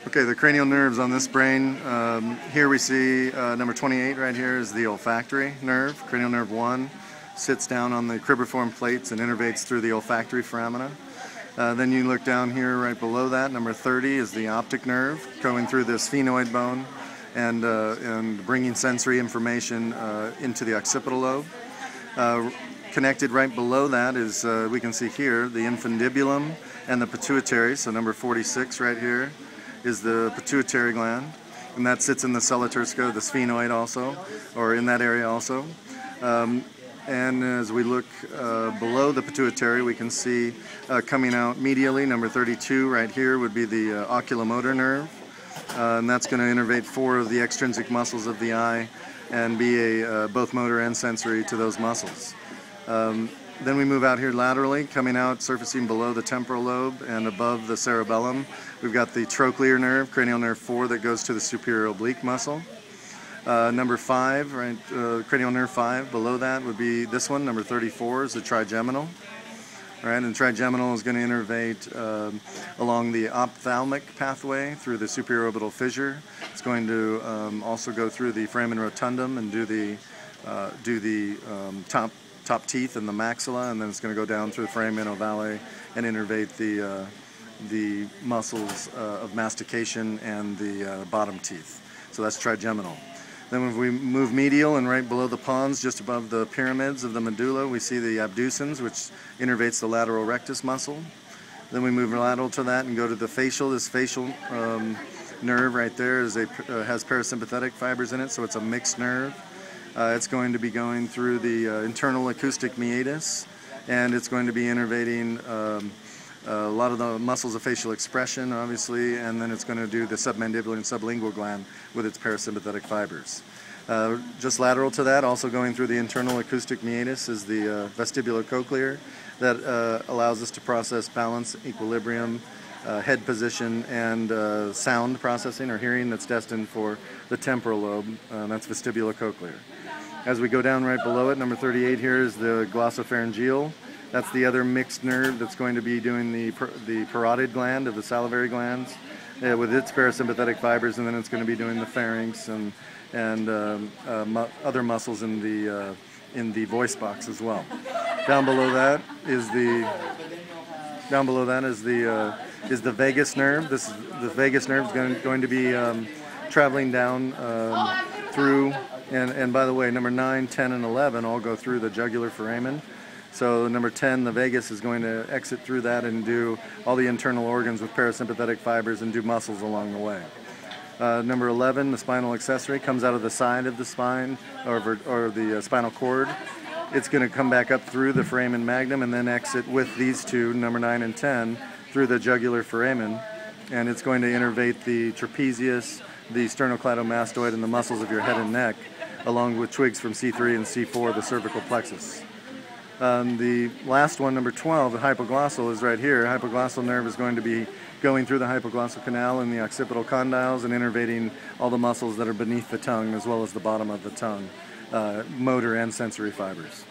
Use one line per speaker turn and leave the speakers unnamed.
Okay, the cranial nerves on this brain, here we see number 28 right here is the olfactory nerve. Cranial nerve 1 sits down on the cribriform plates and innervates through the olfactory foramina. Then you look down here right below that, number 30 is the optic nerve going through the sphenoid bone and bringing sensory information into the occipital lobe. Connected right below that is, we can see here, the infundibulum and the pituitary, so number 46 right here is the pituitary gland, and that sits in the cellulosco, the sphenoid also, or in that area also. And as we look below the pituitary, we can see coming out medially, number 32 right here would be the oculomotor nerve, and that's going to innervate 4 of the extrinsic muscles of the eye and be both motor and sensory to those muscles. Then we move out here laterally, coming out, surfacing below the temporal lobe and above the cerebellum. We've got the trochlear nerve, cranial nerve 4, that goes to the superior oblique muscle. Number 5, right, cranial nerve 5, below that would be this one, number 34, is the trigeminal. Right, and trigeminal is going to innervate along the ophthalmic pathway through the superior orbital fissure. It's going to also go through the foramen rotundum and do the top teeth and the maxilla, and then it's going to go down through the foramen ovale and innervate the muscles of mastication and the bottom teeth. So that's trigeminal. Then if we move medial and right below the pons, just above the pyramids of the medulla, we see the abducens, which innervates the lateral rectus muscle. Then we move lateral to that and go to the facial. This facial nerve right there has parasympathetic fibers in it, so it's a mixed nerve. It's going to be going through the internal acoustic meatus, and it's going to be innervating a lot of the muscles of facial expression, obviously, and then it's going to do the submandibular and sublingual gland with its parasympathetic fibers. Just lateral to that, also going through the internal acoustic meatus, is the vestibulocochlear that allows us to process balance, equilibrium, head position, and sound processing or hearing that's destined for the temporal lobe. That's vestibulocochlear. As we go down right below it, number 38 here is the glossopharyngeal. That's the other mixed nerve that's going to be doing the parotid gland of the salivary glands with its parasympathetic fibers, and then it's going to be doing the pharynx and other muscles in the voice box as well. Down below that is the vagus nerve. The vagus nerve is going to be traveling down through, and by the way, number 9, 10, and 11 all go through the jugular foramen. So number 10, the vagus, is going to exit through that and do all the internal organs with parasympathetic fibers and do muscles along the way. Number 11, the spinal accessory, comes out of the side of the spine or the spinal cord. It's going to come back up through the foramen magnum and then exit with these two, number 9 and 10, through the jugular foramen, and it's going to innervate the trapezius, the sternocleidomastoid, and the muscles of your head and neck, along with twigs from C3 and C4, the cervical plexus. The last one, number 12, the hypoglossal, is right here. Hypoglossal nerve is going to be going through the hypoglossal canal and the occipital condyles and innervating all the muscles that are beneath the tongue as well as the bottom of the tongue, motor and sensory fibers.